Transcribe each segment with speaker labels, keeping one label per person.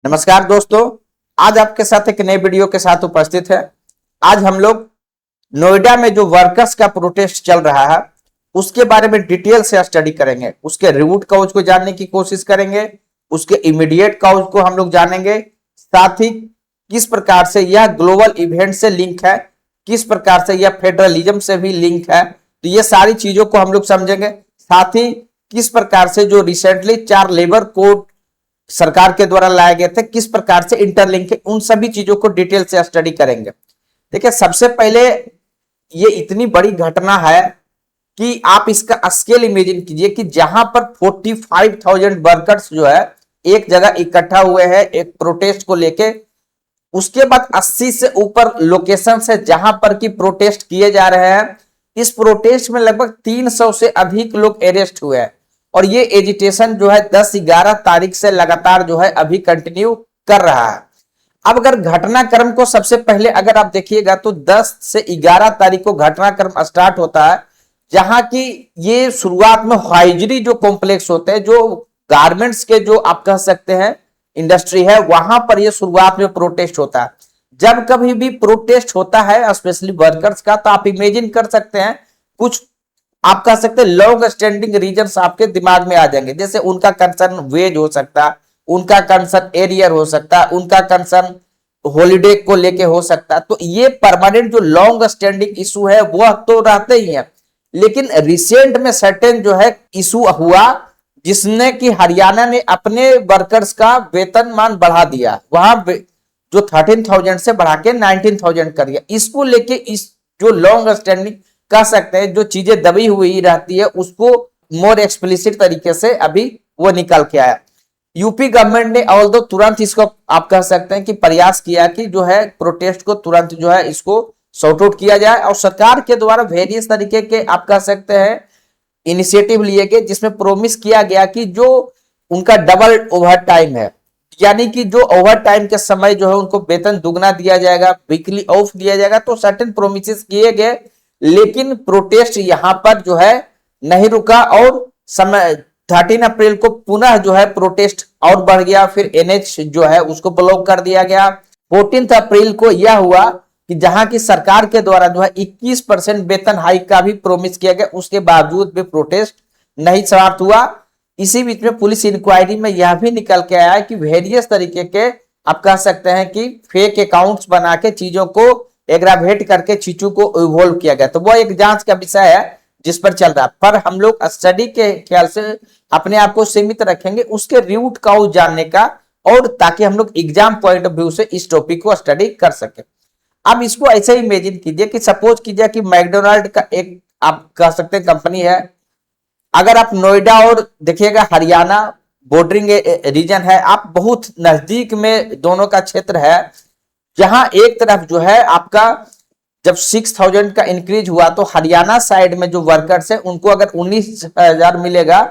Speaker 1: नमस्कार दोस्तों, आज आपके साथ एक नए वीडियो के साथ उपस्थित है। आज हम लोग नोएडा में जो वर्कर्स का प्रोटेस्ट चल रहा है उसके बारे में डिटेल से स्टडी करेंगे, उसके रूट कॉज को जानने की कोशिश करेंगे, उसके इमीडिएट कॉज को हम लोग जानेंगे, साथ ही किस प्रकार से यह ग्लोबल इवेंट से लिंक है, किस प्रकार से यह फेडरलिज्म से भी लिंक है, तो ये सारी चीजों को हम लोग समझेंगे। साथ ही किस प्रकार से जो रिसेंटली 4 लेबर कोड सरकार के द्वारा लाए गए थे किस प्रकार से इंटरलिंक है, उन सभी चीजों को डिटेल से स्टडी करेंगे। देखिए, सबसे पहले ये इतनी बड़ी घटना है कि आप इसका स्केल इमेजिन कीजिए कि जहां पर 45,000 वर्कर्स जो है एक जगह इकट्ठा हुए हैं एक प्रोटेस्ट को लेके। उसके बाद 80 से ऊपर लोकेशन से जहां पर की प्रोटेस्ट किए जा रहे हैं। इस प्रोटेस्ट में लगभग 300 से अधिक लोग अरेस्ट हुए हैं और ये एजिटेशन जो है 10-11 तारीख से लगातार जो है अभी कंटिन्यू कर रहा है। अब अगर घटनाक्रम को सबसे पहले अगर आप देखिएगा तो 10 से 11 तारीख को घटनाक्रम स्टार्ट होता है, जहां की ये शुरुआत में हाइजरी जो कॉम्प्लेक्स होते हैं, जो गारमेंट्स के जो आप कह सकते हैं इंडस्ट्री है, वहां पर ये शुरुआत में प्रोटेस्ट होता है। जब कभी भी प्रोटेस्ट होता है स्पेशली वर्कर्स का, तो आप इमेजिन कर सकते हैं कुछ आप कह सकते हैं लॉन्ग स्टैंडिंग रीजन्स आपके दिमाग में आ जाएंगे। जैसे उनका कंसर्न वेज हो सकता है, उनका कंसर्न एरियर हो सकता है, उनका कंसर्न हॉलीडे को लेके हो सकता है। तो ये परमानेंट जो लॉन्ग स्टैंडिंग इशू है वह तो रहते ही है, लेकिन रिसेंट में सर्टेन जो है इशू हुआ जिसने कि हरियाणा ने अपने वर्कर्स का वेतनमान बढ़ा दिया। वहां जो 13,000 से बढ़ा के 19,000 कर दिया। इसको लेके इस जो लॉन्ग स्टैंडिंग कह सकते हैं जो चीजें दबी हुई रहती है उसको मोर एक्सप्लिसिट तरीके से अभी वो निकल के आया। यूपी गवर्नमेंट ने ऑल्दो तुरंत इसको आप कह सकते हैं कि प्रयास किया कि जो है प्रोटेस्ट को तुरंत जो है इसको सॉर्ट आउट किया जाए और सरकार के द्वारा वेरियस तरीके के आप कह सकते हैं इनिशिएटिव लिए गए, जिसमें प्रोमिस किया गया कि जो उनका डबल ओवर टाइम है, यानी कि जो ओवर टाइम के समय जो है उनको वेतन दुगना दिया जाएगा, वीकली ऑफ दिया जाएगा। तो सर्टेन प्रोमिस किए गए, लेकिन प्रोटेस्ट यहां पर जो है नहीं रुका और समय 13 अप्रैल को पुनः जो है प्रोटेस्ट और बढ़ गया। फिर एनएच जो है उसको ब्लॉक कर दिया गया। 14 अप्रैल को यह हुआ कि जहां की सरकार के द्वारा जो है 21% वेतन हाइक का भी प्रोमिस किया गया, उसके बावजूद भी प्रोटेस्ट नहीं समाप्त हुआ। इसी बीच में पुलिस इंक्वायरी में यह भी निकल के आया कि वेरियस तरीके के आप कह सकते हैं कि फेक अकाउंट्स बना के चीजों को एग्रावेट करके चीजों को इवॉल्व किया गया। तो वो एक जांच का विषय है जिस पर चल रहा है, पर हम लोग स्टडी के ख्याल से अपने आप को सीमित रखेंगे उसके रूट कॉज जानने का, और ताकि हम लोग एग्जाम पॉइंट ऑफ व्यू से इस टॉपिक को स्टडी कर सके। अब इसको ऐसे इमेजिन कीजिए कि सपोज कीजिए कि मैकडोनाल्ड का एक आप कह सकते हैं कंपनी है। अगर आप नोएडा और देखिएगा हरियाणा बॉर्डरिंग रीजन है, आप बहुत नजदीक में दोनों का क्षेत्र है, जहां एक तरफ जो है आपका जब 6,000 का इंक्रीज हुआ तो हरियाणा साइड में जो वर्कर्स है उनको अगर 19,000 मिलेगा,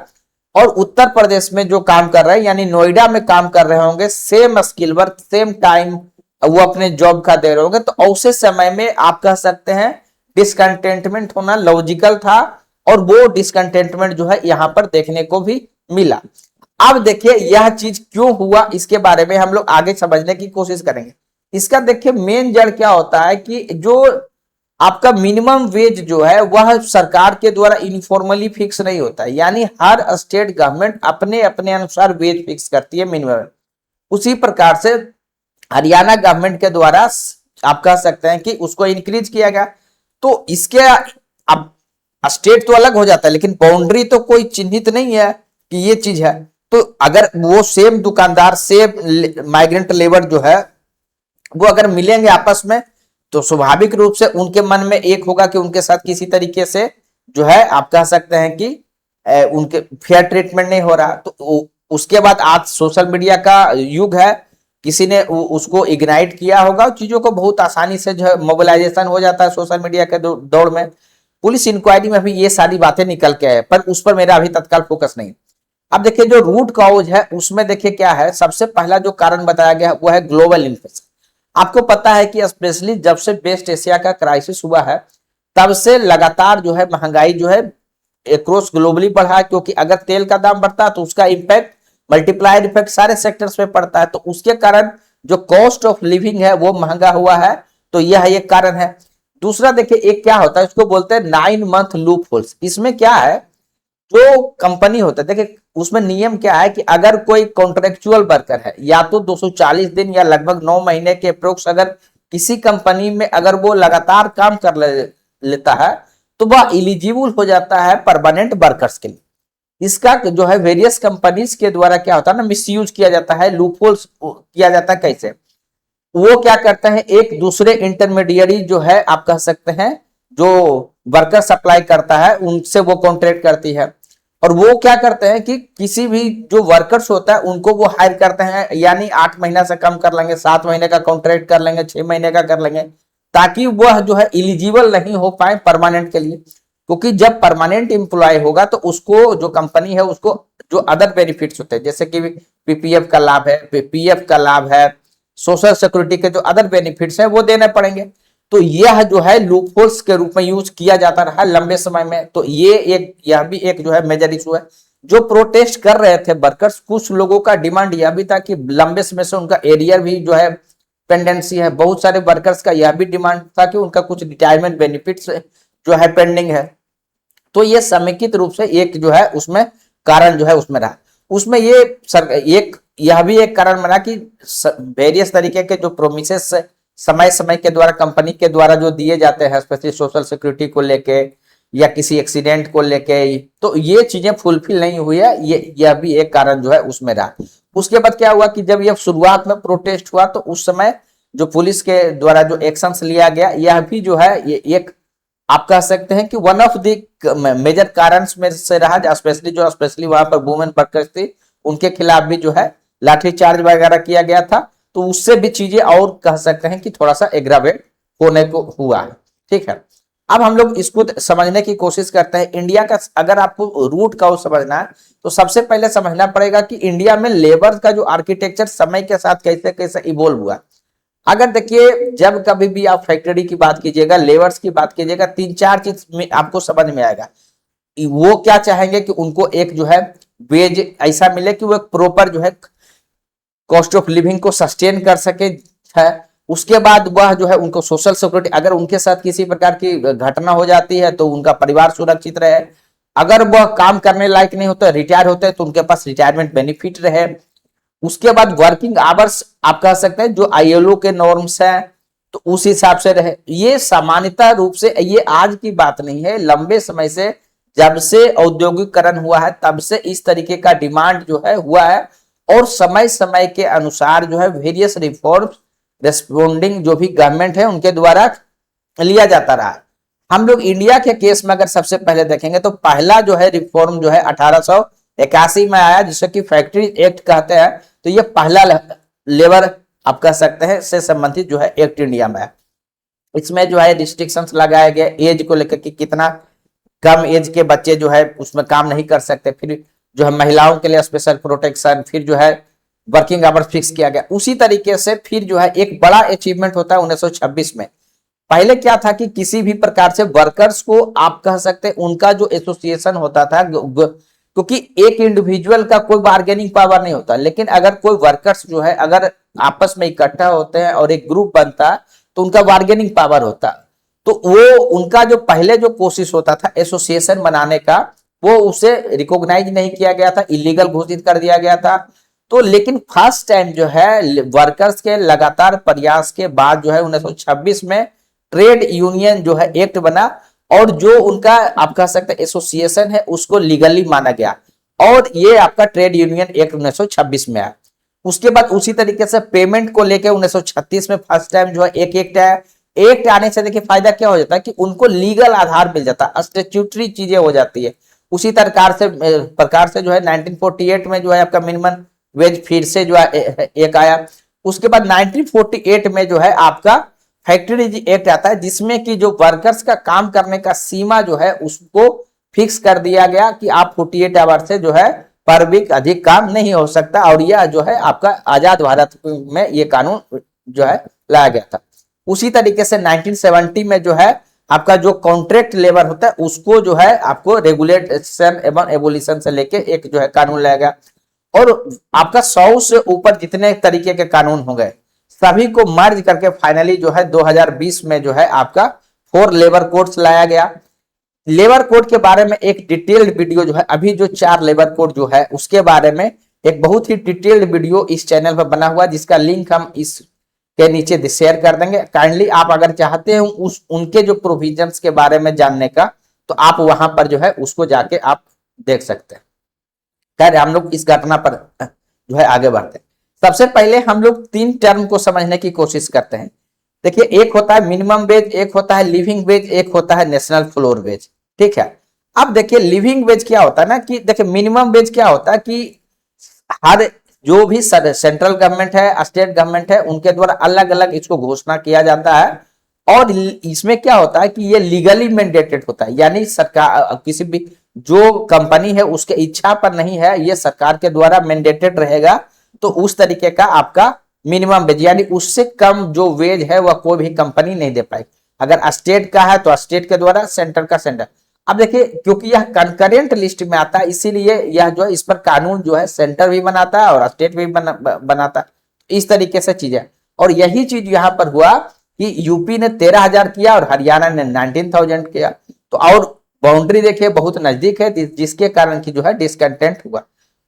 Speaker 1: और उत्तर प्रदेश में जो काम कर रहे हैं यानी नोएडा में काम कर रहे होंगे same skill work same time वो अपने जॉब का दे रहे होंगे, तो ऐसे समय में आप कह सकते हैं डिसकंटेंटमेंट होना लॉजिकल था, और वो डिसकंटेंटमेंट जो है यहां पर देखने को भी मिला। अब देखिए यह चीज क्यों हुआ इसके बारे में हम लोग आगे समझने की कोशिश करेंगे। इसका देखिए मेन जड़ क्या होता है कि जो आपका मिनिमम वेज जो है वह सरकार के द्वारा इनफॉर्मली फिक्स नहीं होता है, यानी हर स्टेट गवर्नमेंट अपने अपने अनुसार वेज फिक्स करती है मिनिमम। उसी प्रकार से हरियाणा गवर्नमेंट के द्वारा आप कह सकते हैं कि उसको इंक्रीज किया गया। तो इसके अब स्टेट तो अलग हो जाता है, लेकिन बाउंड्री तो कोई चिन्हित नहीं है कि ये चीज है। तो अगर वो सेम दुकानदार सेम माइग्रेंट लेबर जो है वो अगर मिलेंगे आपस में, तो स्वाभाविक रूप से उनके मन में एक होगा कि उनके साथ किसी तरीके से जो है आप कह सकते हैं कि उनके फेयर ट्रीटमेंट नहीं हो रहा। तो उसके बाद आज सोशल मीडिया का युग है, किसी ने उसको इग्नाइट किया होगा, चीजों को बहुत आसानी से जो है मोबिलाइजेशन हो जाता है सोशल मीडिया के दौड़ में। पुलिस इंक्वायरी में भी ये सारी बातें निकल के आए, पर उस पर मेरा अभी तत्काल फोकस नहीं। अब देखिए जो रूट कॉज है उसमें देखिए क्या है, सबसे पहला जो कारण बताया गया वो है ग्लोबल इन्फ्लेशन। आपको पता है कि स्पेशली जब से वेस्ट एशिया का क्राइसिस हुआ है तब से लगातार जो है महंगाई जो है एक्रॉस ग्लोबली बढ़ा है, क्योंकि अगर तेल का दाम बढ़ता है तो उसका इंपैक्ट मल्टीप्लायर इफेक्ट सारे सेक्टर्स में पड़ता है, तो उसके कारण जो कॉस्ट ऑफ लिविंग है वो महंगा हुआ है, तो यह एक कारण है। दूसरा देखिए एक क्या होता है, इसको बोलते हैं 9 मंथ लूप होल्स। इसमें क्या है, जो कंपनी होता है, देखिए उसमें नियम क्या है कि अगर कोई कॉन्ट्रेक्चुअल वर्कर है या तो 240 दिन या लगभग 9 महीने के अप्रोक्स अगर किसी कंपनी में अगर वो लगातार काम कर लेता है तो वह इलिजिबल हो जाता है परमानेंट वर्कर्स के लिए। इसका जो है वेरियस कंपनीज के द्वारा क्या होता है ना, मिसयूज किया जाता है, लूपहोल्स किया जाता है। कैसे वो क्या करते हैं, एक दूसरे इंटरमीडिएरी जो है आप कह सकते हैं जो वर्कर सप्लाई करता है उनसे वो कॉन्ट्रैक्ट करती है, और वो क्या करते हैं कि किसी भी जो वर्कर्स होता है उनको वो हायर करते हैं, यानी 8 महीना से कम कर लेंगे, 7 महीने का कॉन्ट्रैक्ट कर लेंगे, 6 महीने का कर लेंगे, ताकि वह जो है इलिजिबल नहीं हो पाए परमानेंट के लिए। क्योंकि जब परमानेंट एम्प्लॉय होगा तो उसको जो कंपनी है उसको जो अदर बेनिफिट्स होते हैं, जैसे कि पीपीएफ का लाभ है, पीएफ का लाभ है, सोशल सिक्योरिटी के जो अदर बेनिफिट्स हैं वो देने पड़ेंगे। तो यह जो है लूपहोल्स के रूप में यूज किया जाता रहा लंबे समय में। तो यह भी एक जो है मेजर इशू है। जो प्रोटेस्ट कर रहे थे वर्कर्स, कुछ लोगों का डिमांड यह भी था कि लंबे समय से उनका एरियर भी जो है पेंडेंसी है। बहुत सारे वर्कर्स का यह भी डिमांड था कि उनका कुछ रिटायरमेंट बेनिफिट्स जो है पेंडिंग है। तो ये समेकित रूप से एक जो है उसमें कारण जो है उसमें रहा। उसमें यह भी एक कारण बना कि वेरियस तरीके के जो प्रोमिसेस समय समय के द्वारा कंपनी के द्वारा जो दिए जाते हैं, स्पेशली सोशल सिक्योरिटी को लेके या किसी एक्सीडेंट को लेके, तो ये चीजें फुलफिल नहीं हुई है। यह भी एक कारण जो है उसमें रहा। उसके बाद क्या हुआ कि जब यह शुरुआत में प्रोटेस्ट हुआ तो उस समय जो पुलिस के द्वारा जो एक्शंस लिया गया, यह भी जो है ये एक आप कह सकते हैं कि वन ऑफ द मेजर कारण में से रहा। स्पेशली वहां पर वुमेन वर्कर्स थी, उनके खिलाफ भी जो है लाठीचार्ज वगैरह किया गया था। तो उससे भी चीजें और कह सकते हैं कि थोड़ा सा एग्रावेट होने को हुआ है। ठीक है, अब हम लोग इसको समझने की कोशिश करते हैं। इंडिया का अगर आपको रूट का समझना है तो सबसे पहले समझना पड़ेगा कि इंडिया में लेबर का जो आर्किटेक्चर समय के साथ कैसे कैसे इवोल्व हुआ। अगर देखिए जब कभी भी आप फैक्ट्री की बात कीजिएगा, लेबर्स की बात कीजिएगा, 3-4 चीज में आपको समझ में आएगा। वो क्या चाहेंगे कि उनको एक जो है वेज ऐसा मिले कि वो एक प्रॉपर जो है कॉस्ट ऑफ लिविंग को सस्टेन कर सके है। उसके बाद वह जो है उनको सोशल सिक्योरिटी, अगर उनके साथ किसी प्रकार की घटना हो जाती है तो उनका परिवार सुरक्षित रहे। अगर वह काम करने लायक नहीं होता, रिटायर होते हैं, तो उनके पास रिटायरमेंट बेनिफिट रहे। उसके बाद वर्किंग आवर्स आप कह सकते हैं जो आईएलओ के नॉर्म्स हैं तो उस हिसाब से रहे। ये सामान्यतः रूप से ये आज की बात नहीं है, लंबे समय से जब से औद्योगिकरण हुआ है तब से इस तरीके का डिमांड जो है हुआ है। और समय समय के अनुसार जो है वेरियस रिफॉर्म्स रेस्पोंडिंग जो भी गवर्नमेंट है उनके द्वारा लिया जाता रहा। हम लोग इंडिया के केस में अगर सबसे पहले देखेंगे तो पहला जो है रिफॉर्म जो है 1881 में आया, जिसे कि फैक्ट्री एक्ट कहते हैं। तो ये पहला लेबर आप कह सकते हैं से संबंधित जो है एक्ट इंडिया में है। इसमें जो है रिस्ट्रिक्शंस लगाए गए एज को लेकर कि कितना कम एज के बच्चे जो है उसमें काम नहीं कर सकते। फिर जो है महिलाओं के लिए स्पेशल प्रोटेक्शन, फिर जो है वर्किंग आवर्स फिक्स किया गया। उसी तरीके से फिर जो है एक बड़ा अचीवमेंट होता है 1926 में। पहले क्या था कि किसी भी प्रकार से वर्कर्स को आप कह सकते हैं उनका जो एसोसिएशन होता था, क्योंकि एक इंडिविजुअल का कोई बार्गेनिंग पावर नहीं होता, लेकिन अगर कोई वर्कर्स जो है अगर आपस में इकट्ठा होते हैं और एक ग्रुप बनता तो उनका बार्गेनिंग पावर होता। तो वो उनका जो पहले जो कोशिश होता था एसोसिएशन बनाने का, वो उसे रिकॉग्नाइज नहीं किया गया था, इलीगल घोषित कर दिया गया था। तो लेकिन फर्स्ट टाइम जो है वर्कर्स के लगातार प्रयास के बाद जो है 1926 में ट्रेड यूनियन जो है एक्ट बना, और जो उनका आप कह सकते हैं एसोसिएशन है उसको लीगली माना गया, और ये आपका ट्रेड यूनियन एक्ट 1926 में आया। उसके बाद उसी तरीके से पेमेंट को लेकर 1936 में फर्स्ट टाइम जो है एक एक्ट आया। एक्ट आने से देखिए फायदा क्या हो जाता है कि उनको लीगल आधार मिल जाता है, स्टैट्यूटरी चीजें हो जाती है। उसी प्रकार से जो है 1948 में जो है आपका मिनिमम वेज फिर से जो है एक आया। उसके बाद 1948 में जो है आपका फैक्ट्री एक्ट आता है, जिसमें कि जो वर्कर्स का काम करने का सीमा जो है उसको फिक्स कर दिया गया कि आप 48 आवर से जो है पर वीक अधिक काम नहीं हो सकता। और यह जो है आपका आजाद भारत में ये कानून जो है लाया गया था। उसी तरीके से 1970 में जो है आपका जो कॉन्ट्रैक्ट लेबर होता है उसको जो है आपको रेगुलेशन एवं एबोलिशन से लेके एक जो है कानून लाया गया। और आपका 100 से ऊपर जितने तरीके के कानून हो गए सभी को मर्ज करके फाइनली जो है 2020 में जो है आपका 4 लेबर कोड्स लाया गया। लेबर कोड के बारे में एक डिटेल्ड वीडियो जो है, अभी जो 4 लेबर कोड जो है उसके बारे में एक बहुत ही डिटेल्ड वीडियो इस चैनल पर बना हुआ है, जिसका लिंक हम इस के नीचे शेयर कर देंगे। काइंडली आप अगर चाहते हैं उनके जो प्रोविजंस के बारे में जानने का, तो आप वहां पर जो है उसको जाके आप देख सकते हैं। खैर हम लोग इस घटना पर जो है आगे बढ़ते हैं। सबसे पहले हम लोग 3 टर्म को समझने की कोशिश करते हैं। देखिए, एक होता है मिनिमम वेज, एक होता है लिविंग वेज, एक होता है नेशनल फ्लोर वेज। ठीक है, अब देखिए लिविंग वेज क्या होता है ना, कि देखिए मिनिमम वेज क्या होता है कि हर जो भी सेंट्रल गवर्नमेंट है, स्टेट गवर्नमेंट है, उनके द्वारा अलग अलग इसको घोषणा किया जाता है। और इसमें क्या होता है कि ये लीगली मैंडेटेड होता है, यानी सरकार किसी भी जो कंपनी है उसके इच्छा पर नहीं है, ये सरकार के द्वारा मैंडेटेड रहेगा। तो उस तरीके का आपका मिनिमम वेज, यानी उससे कम जो वेज है वह कोई भी कंपनी नहीं दे पाएगी। अगर स्टेट का है तो स्टेट के द्वारा, सेंटर का सेंटर। अब देखिए, क्योंकि यह कंकरेंट लिस्ट में आता है, इसीलिए यह जो है इस पर कानून जो है सेंटर भी बनाता है और स्टेट भी बनाता है। इस तरीके से चीजें, और यही चीज यहां पर हुआ कि यूपी ने 13,000 किया और हरियाणा ने 19,000 किया। तो और बाउंड्री देखिए बहुत नजदीक है, जिसके कारण की जो है डिसकंटेंट हुआ।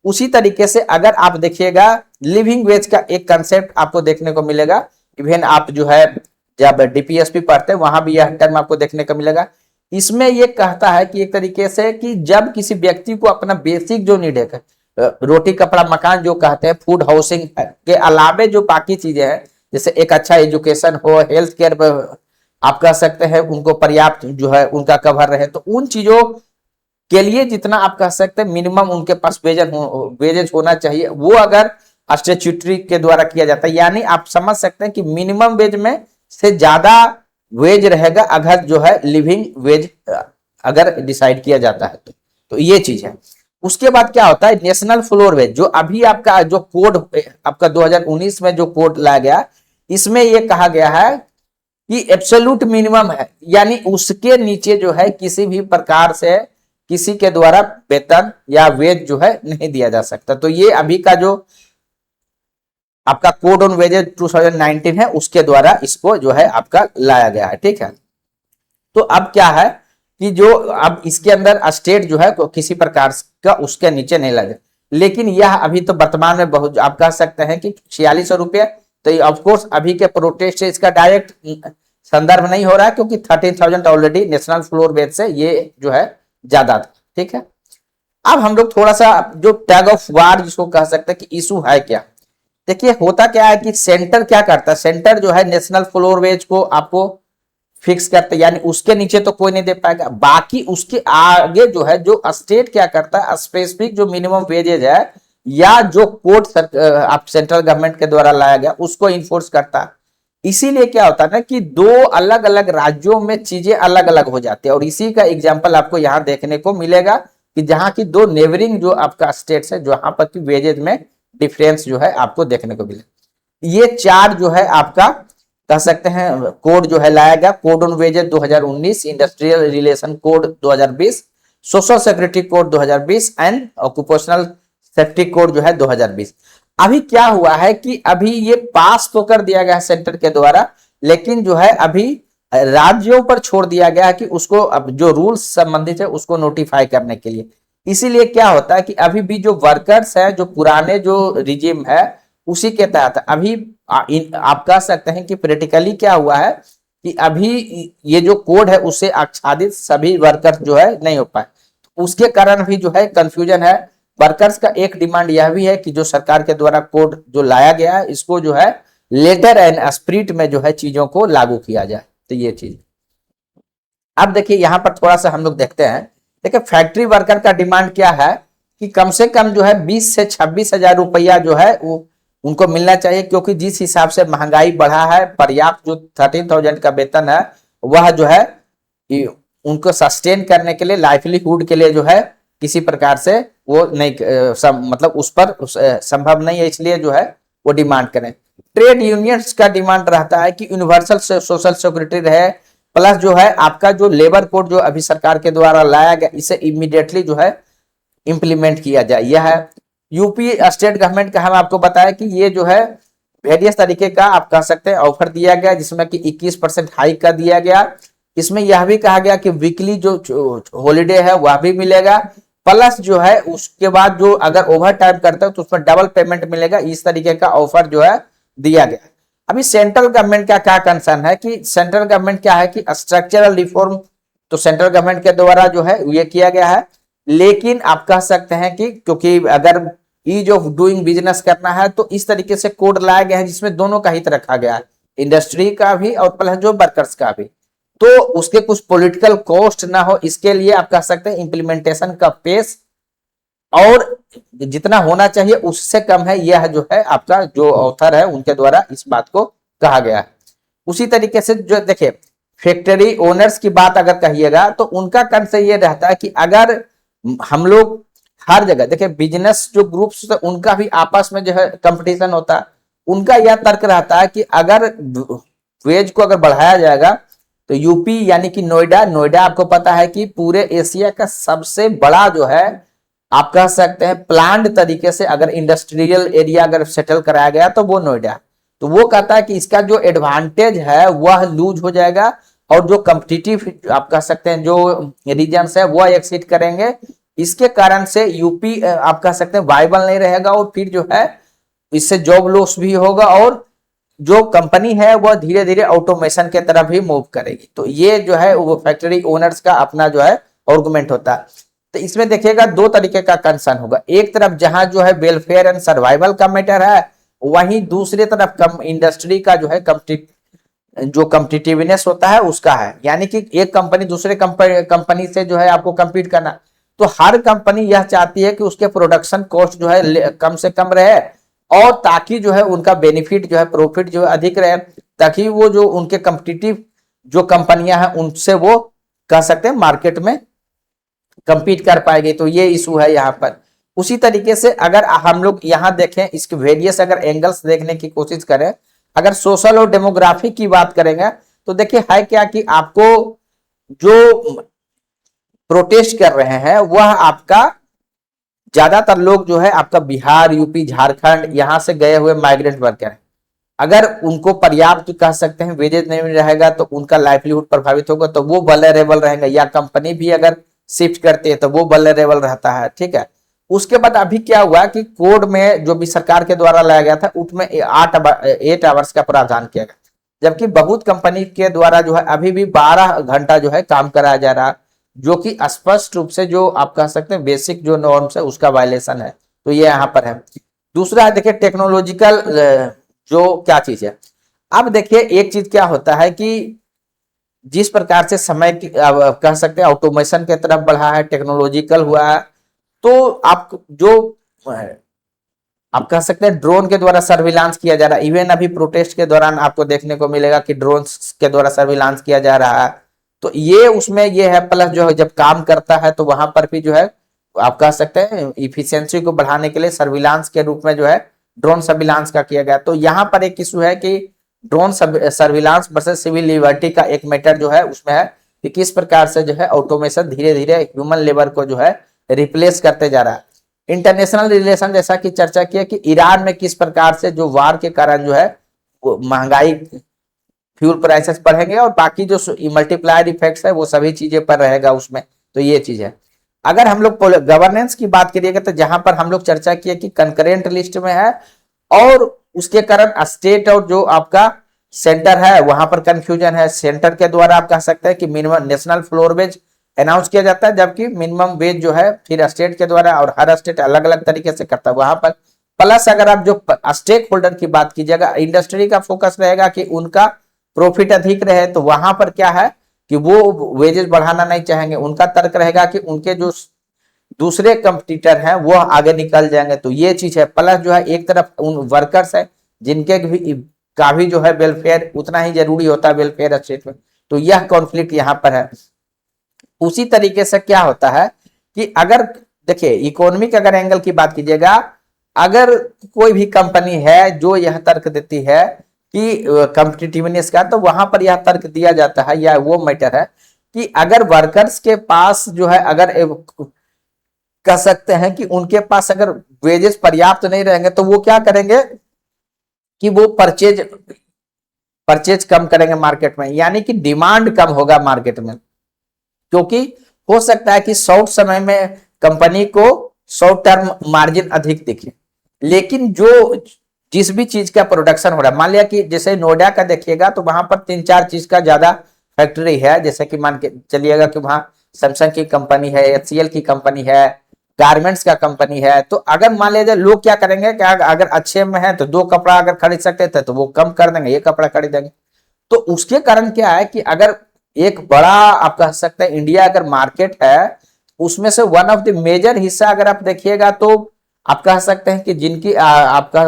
Speaker 1: उसी तरीके से अगर आप देखिएगा लिविंग वेज का एक कंसेप्ट आपको देखने को मिलेगा। इवन आप जो है जब डीपीएसपी पढ़ते हैं वहां भी यह टर्म आपको देखने को मिलेगा। इसमें यह कहता है कि एक तरीके से कि जब किसी व्यक्ति को अपना बेसिक जो नीड है, रोटी कपड़ा मकान जो कहते हैं, फूड हाउसिंग के अलावे जो बाकी चीजें हैं, जैसे एक अच्छा एजुकेशन हो, हेल्थ केयर आप कह सकते हैं उनको पर्याप्त जो है उनका कवर रहे, तो उन चीजों के लिए जितना आप कह सकते हैं मिनिमम उनके पास वेजेज होना चाहिए, वो अगर स्टैट्यूटरी के द्वारा किया जाता है। यानी आप समझ सकते हैं कि मिनिमम वेज में से ज्यादा वेज रहेगा अगर जो है लिविंग वेज अगर डिसाइड किया जाता है तो ये चीज है। उसके बाद क्या होता है नेशनल फ्लोर वेज, जो अभी आपका जो कोड आपका 2019 में जो कोड लाया गया, इसमें ये कहा गया है कि एब्सोल्यूट मिनिमम है, यानी उसके नीचे जो है किसी भी प्रकार से किसी के द्वारा वेतन या वेज जो है नहीं दिया जा सकता। तो ये अभी का जो आपका कोड ऑन वेजेस 2019 है उसके द्वारा इसको जो है आपका लाया गया है। ठीक है, तो अब क्या है कि जो अब इसके अंदर स्टेट जो है किसी प्रकार का उसके नीचे नहीं लगे, लेकिन यह अभी तो वर्तमान में बहुत आप कह सकते हैं कि 4600 रुपये। तो ऑफकोर्स अभी के प्रोटेस्ट से इसका डायरेक्ट संदर्भ नहीं हो रहा है, क्योंकि 13,000 ऑलरेडी नेशनल फ्लोर वेज से ये जो है ज्यादा था। ठीक है, अब हम लोग थोड़ा सा जो टैग ऑफ वार जिसको कह सकते हैं कि इशू है क्या। देखिए होता क्या है कि सेंटर क्या करता है, सेंटर जो है नेशनल फ्लोर वेज को आपको फिक्स करते हैं, यानी उसके नीचे तो कोई नहीं दे पाएगा। बाकी उसके आगे जो है जो स्टेट क्या करता है, स्पेसिफिक जो मिनिमम वेजेज है या जो कोड आप सेंट्रल गवर्नमेंट के द्वारा लाया गया उसको इन्फोर्स करता है। इसीलिए क्या होता है ना कि दो अलग अलग राज्यों में चीजें अलग अलग हो जाती है, और इसी का एग्जाम्पल आपको यहाँ देखने को मिलेगा कि जहां की दो नेबरिंग जो आपका स्टेट्स है जहां पर की वेजेज में डिफरेंस जो है आपको देखने को मिले। ये 4 जो है आपका कह सकते हैं कोड जो है लाया गया, code on wages 2019, industrial relation code 2020, social security code 2020 and occupational safety code जो है 2020। अभी क्या हुआ है कि अभी ये पास तो कर दिया गया सेंटर के द्वारा, लेकिन जो है अभी राज्यों पर छोड़ दिया गया है कि उसको अब जो रूल्स संबंधित है उसको नोटिफाई करने के लिए। इसीलिए क्या होता है कि अभी भी जो वर्कर्स है जो पुराने जो रिजिम है उसी के तहत अभी आप कह सकते हैं कि प्रैक्टिकली क्या हुआ है कि अभी ये जो कोड है उससे आच्छादित सभी वर्कर्स जो है नहीं हो पाए, तो उसके कारण भी जो है कंफ्यूजन है। वर्कर्स का एक डिमांड यह भी है कि जो सरकार के द्वारा कोड जो लाया गया है इसको जो है लेटर एंड स्पिरिट में जो है चीजों को लागू किया जाए। तो ये चीज अब देखिए यहां पर थोड़ा सा हम लोग देखते हैं। देखिए फैक्ट्री वर्कर का डिमांड क्या है कि कम से कम जो है 20 से 26,000 रुपया जो है वो उनको मिलना चाहिए, क्योंकि जिस हिसाब से महंगाई बढ़ा है पर्याप्त जो 13,000 का वेतन है वह जो है उनको सस्टेन करने के लिए लाइवलीहुड के लिए जो है किसी प्रकार से वो नहीं मतलब उस पर संभव नहीं है, इसलिए जो है वो डिमांड करें। ट्रेड यूनियंस का डिमांड रहता है कि यूनिवर्सल सोशल सिक्योरिटी रहे, प्लस जो है आपका जो लेबर कोड जो अभी सरकार के द्वारा लाया गया इसे इमीडिएटली जो है इंप्लीमेंट किया जाए। यह है यूपी स्टेट गवर्नमेंट का हम आपको बताया कि ये जो है वेरियस तरीके का आप कह सकते हैं ऑफर दिया गया, जिसमें कि 21% हाइक का दिया गया। इसमें यह भी कहा गया कि वीकली जो हॉलीडे है वह भी मिलेगा, प्लस जो है उसके बाद जो अगर ओवर टाइम करते हो तो उसमें डबल पेमेंट मिलेगा। इस तरीके का ऑफर जो है दिया गया। अभी सेंट्रल गवर्नमेंट का क्या कंसर्न है कि सेंट्रल गवर्नमेंट क्या है कि स्ट्रक्चरल रिफॉर्म तो सेंट्रल गवर्नमेंट के द्वारा जो है ये किया गया है, लेकिन आप कह सकते हैं कि क्योंकि अगर ईज ऑफ डूइंग बिजनेस करना है तो इस तरीके से कोड लाया गया है जिसमें दोनों का हित रखा गया है, इंडस्ट्री का भी और प्लस जो वर्कर्स का भी। तो उसके कुछ पॉलिटिकल कॉस्ट ना हो इसके लिए आप कह सकते हैं इंप्लीमेंटेशन का पेस और जितना होना चाहिए उससे कम है, यह जो है आपका जो ऑथर है उनके द्वारा इस बात को कहा गया है। उसी तरीके से जो देखिए फैक्ट्री ओनर्स की बात अगर कहिएगा तो उनका कंसर्न ये रहता है कि अगर हम लोग हर जगह देखिए बिजनेस जो ग्रुप्स उनका भी आपस में जो है कंपटीशन होता है, उनका यह तर्क रहता है कि अगर वेज को अगर बढ़ाया जाएगा तो यूपी यानी कि नोएडा, नोएडा आपको पता है कि पूरे एशिया का सबसे बड़ा जो है आप कह सकते हैं प्लांट तरीके से अगर इंडस्ट्रियल एरिया अगर सेटल कराया गया तो वो नोएडा। तो वो कहता है कि इसका जो एडवांटेज है वह लूज हो जाएगा और जो कम्पिटिटिव आप कह सकते हैं जो रीजन्स है वह एक्सिट करेंगे। इसके कारण से यूपी आप कह सकते हैं वाइबल नहीं रहेगा और फिर जो है इससे जॉब लॉस भी होगा और जो कंपनी है वह धीरे धीरे ऑटोमेशन के तरफ ही मूव करेगी। तो ये जो है वो फैक्ट्री ओनर्स का अपना जो है आर्गुमेंट होता है। तो इसमें देखिएगा दो तरीके का कंसर्न होगा, एक तरफ जहां जो है वेलफेयर एंड सर्वाइवल का मैटर है, वहीं दूसरी तरफ कम इंडस्ट्री का जो है जो कम्पिटिटिवनेस होता है उसका है। यानी कि एक कंपनी दूसरे कंपनी से जो है आपको कंपीट करना, तो हर कंपनी यह चाहती है कि उसके प्रोडक्शन कॉस्ट जो है कम से कम रहे और ताकि जो है उनका बेनिफिट जो है प्रॉफिट जो है अधिक रहे, ताकि वो जो उनके कम्पिटिटिव जो कंपनियां हैं उनसे वो कह सकते हैं मार्केट में कंपीट कर पाएगी। तो ये इशू है यहाँ पर। उसी तरीके से अगर हम लोग यहाँ देखें इसके वेरियस अगर एंगल्स देखने की कोशिश करें, अगर सोशल और डेमोग्राफी की बात करेंगे तो देखिए है क्या कि आपको जो प्रोटेस्ट कर रहे हैं वह आपका ज्यादातर लोग जो है आपका बिहार, यूपी, झारखंड यहाँ से गए हुए माइग्रेंट वर्कर हैं। अगर उनको पर्याप्त कह सकते हैं वेजेज नहीं रहेगा तो उनका लाइवलीहुड प्रभावित होगा, तो वो वल्नरेबल रहेंगे, या कंपनी भी अगर शिफ्ट करते हैं तो वो वल्नरेबल रहता है। ठीक है। उसके बाद अभी क्या हुआ कि कोड में जो भी सरकार के द्वारा लाया गया था उसमें 8 आवर्स का प्रावधान किया गया, जबकि बहुत कंपनी के द्वारा जो है अभी भी 12 घंटा जो है काम कराया जा रहा है, जो कि स्पष्ट रूप से जो आप कह सकते हैं बेसिक जो नॉर्म्स है उसका वायलेशन है। तो ये यहाँ पर है। दूसरा देखिए टेक्नोलॉजिकल जो क्या चीज है, अब देखिए एक चीज क्या होता है कि जिस प्रकार से समय की कह सकते हैं ऑटोमेशन के तरफ बढ़ा है, टेक्नोलॉजिकल हुआ है, तो आप जो आप कह सकते हैं ड्रोन के द्वारा सर्विलांस किया जा रहा है। इवन अभी प्रोटेस्ट के दौरान आपको देखने को मिलेगा कि ड्रोन के द्वारा सर्विलांस किया जा रहा है। तो ये उसमें ये है, प्लस जो है जब काम करता है तो वहां पर भी जो है आप कह सकते हैं इफिशियंसी को बढ़ाने के लिए सर्विलांस के रूप में जो है ड्रोन सर्विलांस का किया गया। तो यहाँ पर एक इशू है कि drone surveillance versus civil liberty का एक मैटर जो है उसमें है कि किस प्रकार से जो है ऑटोमेशन धीरे धीरे ह्यूमन लेबर को जो है रिप्लेस करते जा रहा है। इंटरनेशनल रिलेशन जैसा कि चर्चा किया कि ईरान में किस प्रकार से जो वार के कारण जो है महंगाई, फ्यूल प्राइसेस बढ़ेंगे और बाकी जो मल्टीप्लायर इफेक्ट्स है वो सभी चीजें पर रहेगा उसमें। तो ये चीज है। अगर हम लोग गवर्नेंस की बात करिएगा तो जहां पर हम लोग चर्चा किए कि कंकरेंट लिस्ट में है और उसके कारण स्टेट और जो आपका सेंटर है वहां पर कंफ्यूजन है। सेंटर के द्वारा आप कह सकते हैं कि minimum national floor wage announce किया जाता है, जबकि मिनिमम वेज जो है फिर स्टेट के द्वारा, और हर स्टेट अलग अलग तरीके से करता है वहां पर। प्लस अगर आप जो स्टेक होल्डर की बात कीजिएगा, इंडस्ट्री का फोकस रहेगा कि उनका प्रॉफिट अधिक रहे, तो वहां पर क्या है कि वो वेजेस बढ़ाना नहीं चाहेंगे। उनका तर्क रहेगा कि उनके जो दूसरे कंपटीटर हैं वो आगे निकल जाएंगे। तो ये चीज है। प्लस जो है एक तरफ उन वर्कर्स है जिनके भी जो है वेलफेयर उतना ही जरूरी होता है वेलफेयर स्टेट में। तो यह कॉन्फ्लिक्ट यहाँ पर है। उसी तरीके से क्या होता है कि अगर देखिए इकोनॉमिक अगर एंगल की बात कीजिएगा, अगर कोई भी कंपनी है जो यह तर्क देती है कि कॉम्पिटिटिवनेस का, तो वहां पर यह तर्क दिया जाता है या वो मैटर है कि अगर वर्कर्स के पास जो है अगर कह सकते हैं कि उनके पास अगर वेजेस पर्याप्त नहीं रहेंगे तो वो क्या करेंगे कि वो परचेज परचेज कम करेंगे मार्केट में, यानी कि डिमांड कम होगा मार्केट में। क्योंकि हो सकता है कि शॉर्ट समय में कंपनी को शॉर्ट टर्म मार्जिन अधिक दिखे, लेकिन जो जिस भी चीज का प्रोडक्शन हो रहा है, मान लिया कि जैसे नोएडा का देखिएगा तो वहां पर 3-4 चीज का ज्यादा फैक्ट्री है, जैसे कि मान के चलिएगा कि वहां सैमसंग की कंपनी है, एचसीएल की कंपनी है, गारमेंट्स का कंपनी है। तो अगर मान लीजिए लोग क्या करेंगे कि अगर अच्छे में है तो 2 कपड़ा अगर खरीद सकते थे तो वो कम कर देंगे, ये कपड़ा खरीदेंगे। तो उसके कारण क्या है कि अगर एक बड़ा आप कह सकते हैं इंडिया अगर मार्केट है, उसमें से वन ऑफ द मेजर हिस्सा अगर आप देखिएगा तो आप कह सकते हैं कि जिनकी आपका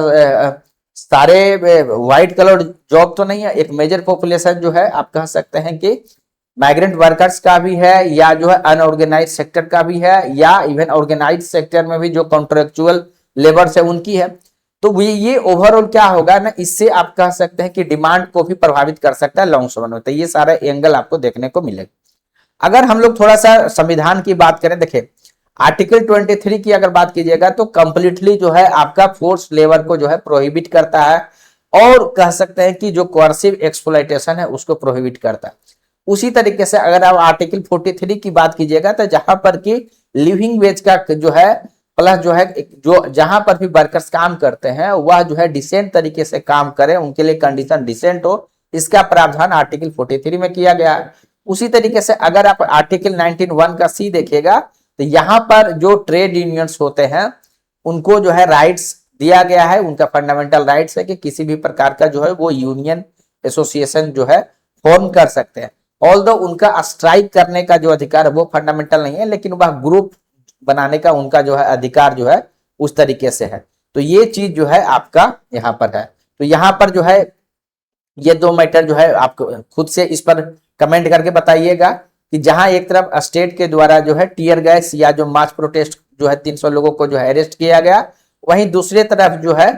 Speaker 1: सारे व्हाइट कलर जॉब तो नहीं है, एक मेजर पॉपुलेशन जो है आप कह सकते हैं कि माइग्रेंट वर्कर्स का भी है, या जो है अनऑर्गेनाइज सेक्टर का भी है, या इवन ऑर्गेनाइज सेक्टर में भी जो कॉन्ट्रेक्चुअल लेबर्स है उनकी है। तो ये ओवरऑल क्या होगा ना, इससे आप कह सकते हैं कि डिमांड को भी प्रभावित कर सकता है लॉन्ग रन में। तो ये सारा एंगल आपको देखने को मिलेगा। अगर हम लोग थोड़ा सा संविधान की बात करें, देखिए आर्टिकल 23 की अगर बात कीजिएगा तो कंप्लीटली जो है आपका फोर्स लेबर को जो है प्रोहिबिट करता है, और कह सकते हैं कि जो कोर्सिव एक्सप्लॉयटेशन है उसको प्रोहिबिट करता है। उसी तरीके से अगर आप आर्टिकल 43 की बात कीजिएगा तो जहां पर कि लिविंग वेज का जो है प्लस जो है जो जहां पर भी वर्कर्स काम करते हैं वह जो है डिसेंट तरीके से काम करें, उनके लिए कंडीशन डिसेंट हो, इसका प्रावधान आर्टिकल 43 में किया गया है। उसी तरीके से अगर आप आर्टिकल 19(1) का सी देखिएगा तो यहां पर जो ट्रेड यूनियंस होते हैं उनको जो है राइट्स दिया गया है, उनका फंडामेंटल राइट्स है कि किसी भी प्रकार का जो है वो यूनियन एसोसिएशन जो है फॉर्म कर सकते हैं। ऑल्दो उनका स्ट्राइक करने का जो अधिकार है वो फंडामेंटल नहीं है, लेकिन वह ग्रुप बनाने का उनका जो है अधिकार जो है उस तरीके से है। तो ये चीज जो है आपका यहाँ पर है। तो यहाँ पर जो है ये 2 मैटर जो है आप खुद से इस पर कमेंट करके बताइएगा कि जहां एक तरफ स्टेट के द्वारा जो है टीयर गैस या जो मार्च प्रोटेस्ट जो है 300 लोगों को जो है अरेस्ट किया गया, वहीं दूसरी तरफ जो है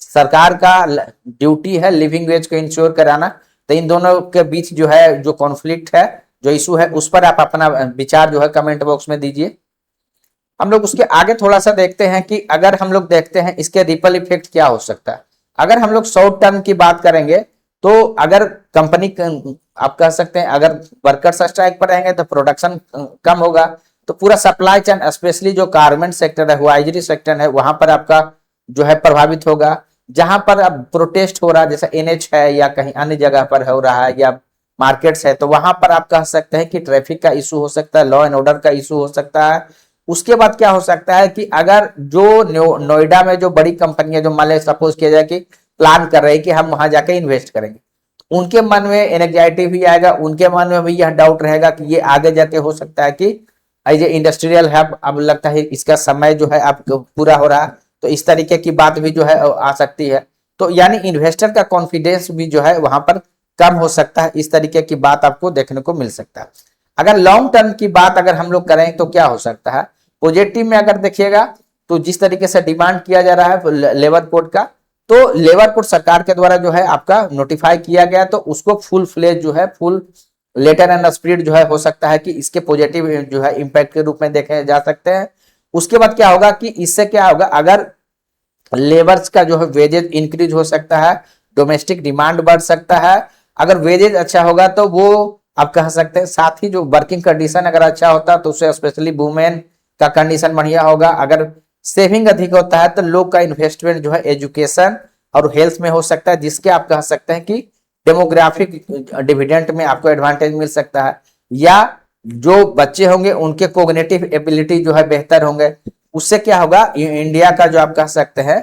Speaker 1: सरकार का ड्यूटी है लिविंग वेज को इंश्योर कराना। तो इन दोनों के बीच जो है जो कॉन्फ्लिक्ट है, जो इशू है, उस पर आप अपना विचार जो है कमेंट बॉक्स में दीजिए। हम लोग उसके आगे थोड़ा सा देखते हैं कि अगर हम लोग देखते हैं इसके रिपल इफेक्ट क्या हो सकता है। अगर हम लोग शॉर्ट टर्म की बात करेंगे तो अगर कंपनी आप कह सकते हैं अगर वर्कर्स स्ट्राइक पर रहेंगे तो प्रोडक्शन कम होगा, तो पूरा सप्लाई चेन स्पेशली जो गारमेंट सेक्टर है, हुआइजरी सेक्टर है, वहां पर आपका जो है प्रभावित होगा। जहां पर अब प्रोटेस्ट हो रहा है जैसे एनएच है या कहीं अन्य जगह पर हो रहा है या मार्केट्स है, तो वहां पर आप कह सकते हैं कि ट्रैफिक का इशू हो सकता है, लॉ एंड ऑर्डर का इशू हो सकता है। उसके बाद क्या हो सकता है कि अगर जो नोएडा में जो बड़ी कंपनी है, जो मान लीजिए सपोज किया जाए कि प्लान कर रहे हैं कि हम वहां जाके इन्वेस्ट करेंगे, उनके मन में एंग्जाइटी भी आएगा, उनके मन में भी यह डाउट रहेगा कि ये आगे जाके हो सकता है कि एज ए इंडस्ट्रियल हब अब लगता है इसका समय जो है अब पूरा हो रहा है, तो इस तरीके की बात भी जो है आ सकती है। तो यानी इन्वेस्टर का कॉन्फिडेंस भी जो है वहां पर कम हो सकता है, इस तरीके की बात आपको देखने को मिल सकता है। अगर लॉन्ग टर्म की बात अगर हम लोग करें तो क्या हो सकता है, पॉजिटिव में अगर देखिएगा तो जिस तरीके से डिमांड किया जा रहा है लेबर कोड का, तो लेबर कोड सरकार के द्वारा जो है आपका नोटिफाई किया गया, तो उसको फुल फ्लेज जो है फुल लेटर एंड स्पिरिट जो है हो सकता है कि इसके पॉजिटिव जो है इंपैक्ट के रूप में देखे जा सकते हैं। उसके बाद क्या होगा कि इससे क्या होगा, अगर लेबर्स का जो है वेजेज इंक्रीज हो सकता है, डोमेस्टिक डिमांड बढ़ सकता है। अगर वेजेज अच्छा होगा तो वो आप कह सकते हैं, साथ ही जो वर्किंग कंडीशन अगर अच्छा होता है तो उससे स्पेशली वुमेन का कंडीशन बढ़िया होगा। अगर सेविंग अधिक होता है तो लोग का इन्वेस्टमेंट जो है एजुकेशन और हेल्थ में हो सकता है, जिसके आप कह सकते हैं कि डेमोग्राफिक डिविडेंड में आपको एडवांटेज मिल सकता है, या जो बच्चे होंगे उनके कोग्निटिव एबिलिटी जो है बेहतर होंगे। उससे क्या होगा, इंडिया का जो आप कह सकते हैं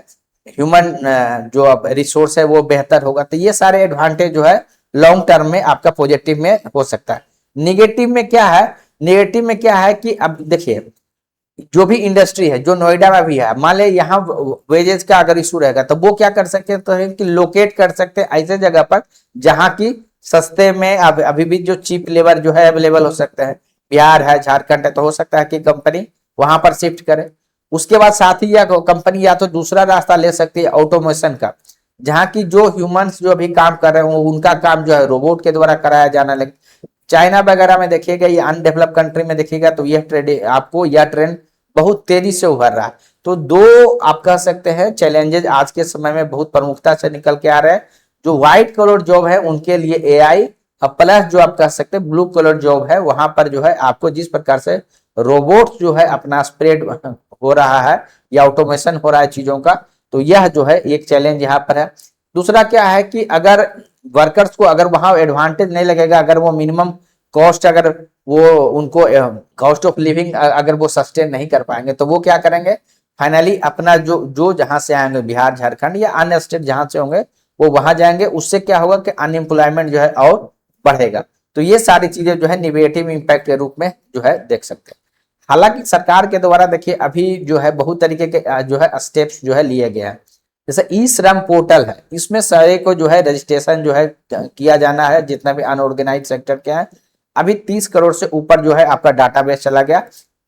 Speaker 1: ह्यूमन जो अब रिसोर्स है वो बेहतर होगा। तो ये सारे एडवांटेज जो है लॉन्ग टर्म में आपका पॉजिटिव में हो सकता है। निगेटिव में क्या है, निगेटिव में क्या है कि अब देखिए जो भी इंडस्ट्री है जो नोएडा में भी है, मान ले यहाँ वेजेस का अगर इशू रहेगा तो वो क्या कर सकते हैं, तो है कि लोकेट कर सकते हैं ऐसे जगह पर जहां की सस्ते में अभी भी जो चीप लेबर जो है अवेलेबल हो सकते हैं। बिहार है, झारखंड है, तो हो सकता है कि कंपनी वहां पर शिफ्ट करे। उसके बाद साथ ही या कंपनी या तो दूसरा रास्ता ले सकती है ऑटोमेशन का, जहां की जो ह्यूमंस जो अभी काम कर रहे हैं उनका काम जो है रोबोट के द्वारा कराया जाना लगे। चाइना वगैरह में देखिएगा, ये अनडेवलप कंट्री में देखिएगा तो यह ट्रेंड आपको यह ट्रेंड बहुत तेजी से उभर रहा है। तो दो आप कह सकते हैं चैलेंजेस आज के समय में बहुत प्रमुखता से निकल के आ रहे हैं। जो व्हाइट कॉलर जॉब है उनके लिए एआई, और प्लस जो आप कह सकते हैं ब्लू कॉलर जॉब है, वहां पर जो है आपको जिस प्रकार से रोबोट जो है अपना स्प्रेड हो रहा है या ऑटोमेशन हो रहा है चीजों का, तो यह जो है एक चैलेंज यहाँ पर है। दूसरा क्या है कि अगर वर्कर्स को अगर वहां एडवांटेज नहीं लगेगा, अगर वो मिनिमम कॉस्ट, अगर वो उनको कॉस्ट ऑफ लिविंग अगर वो सस्टेन नहीं कर पाएंगे, तो वो क्या करेंगे, फाइनली अपना जो जो जहां से आएंगे, बिहार झारखंड या अन्य स्टेट जहां से होंगे, वो वहां जाएंगे। उससे क्या होगा कि अनएम्प्लॉयमेंट जो है और बढ़ेगा। तो ये सारी चीजें जो है निगेटिव इंपैक्ट के रूप में जो है देख सकते हैं। हालांकि सरकार के द्वारा देखिए अभी जो है बहुत तरीके के जो है स्टेप्स जो है लिए गए हैं। जैसे ई श्रम पोर्टल है, इसमें सारे को जो है रजिस्ट्रेशन जो है किया जाना है, जितना भी अनऑर्गेनाइज सेक्टर के हैं। अभी 30 करोड़ से ऊपर जो है आपका डाटाबेस चला गया।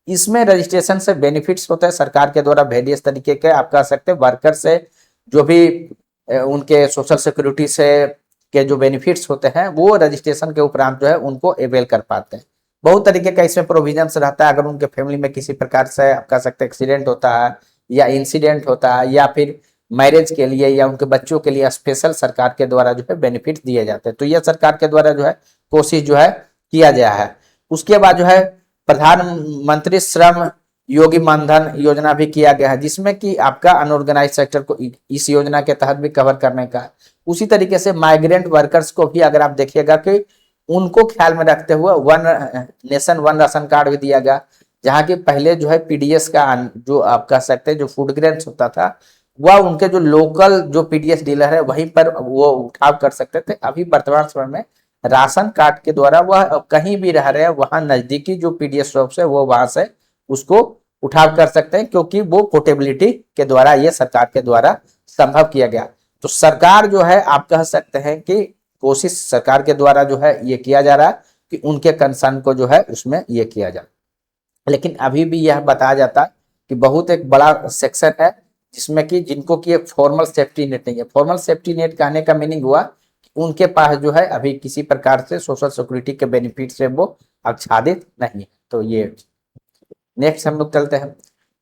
Speaker 1: इसमें रजिस्ट्रेशन से बेनिफिट्स होते हैं सरकार के द्वारा वेरियस तरीके के, आप कह सकते हैं वर्कर से जो भी उनके सोशल सिक्योरिटी से के जो बेनिफिट्स होते हैं वो रजिस्ट्रेशन के उपरांत जो है उनको अवेल कर पाते हैं। बहुत तरीके का इसमें प्रोविजंस रहता है। अगर उनके फैमिली में किसी प्रकार से आप कह सकते हैं एक्सीडेंट होता है या इंसिडेंट होता है, या फिर मैरिज के लिए या उनके बच्चों के लिए स्पेशल सरकार के द्वारा जो है बेनिफिट दिए जाते हैं। तो यह सरकार के द्वारा जो है कोशिश जो है किया गया है। उसके बाद जो है प्रधानमंत्री श्रम योगी मानधन योजना भी किया गया है, जिसमें कि आपका अनऑर्गेनाइज सेक्टर को इस योजना के तहत भी कवर करने का है। उसी तरीके से माइग्रेंट वर्कर्स को भी अगर आप देखिएगा कि उनको ख्याल में रखते हुए one nation one ration card भी दिया गया, जहां की पहले जो है पीडीएस का जो आप कह सकते हैं जो फूड ग्रेन्स होता था, वह उनके जो लोकल जो पीडीएस डीलर है वहीं पर वो उठाव कर सकते थे। अभी वर्तमान समय में राशन कार्ड के द्वारा वह कहीं भी रह रहे हैं, वहां नजदीकी जो पीडीएस शॉप्स है वो वहां से उसको उठाव कर सकते हैं, क्योंकि वो पोर्टेबिलिटी के द्वारा ये सरकार के द्वारा संभव किया गया। तो सरकार जो है आप कह सकते हैं कि कोशिश सरकार के द्वारा जो है ये किया जा रहा है कि उनके कंसर्न को जो है उसमें ये किया जाए। लेकिन अभी भी यह बताया जाता है कि बहुत एक बड़ा सेक्शन है जिसमें कि जिनको कि एक फॉर्मल सेफ्टी नेट नहीं है। फॉर्मल सेफ्टी नेट कहने का मीनिंग हुआ कि उनके पास जो है अभी किसी प्रकार से सोशल सिक्योरिटी के बेनिफिट से वो आच्छादित नहीं है। तो ये नेक्स्ट हम लोग चलते हैं।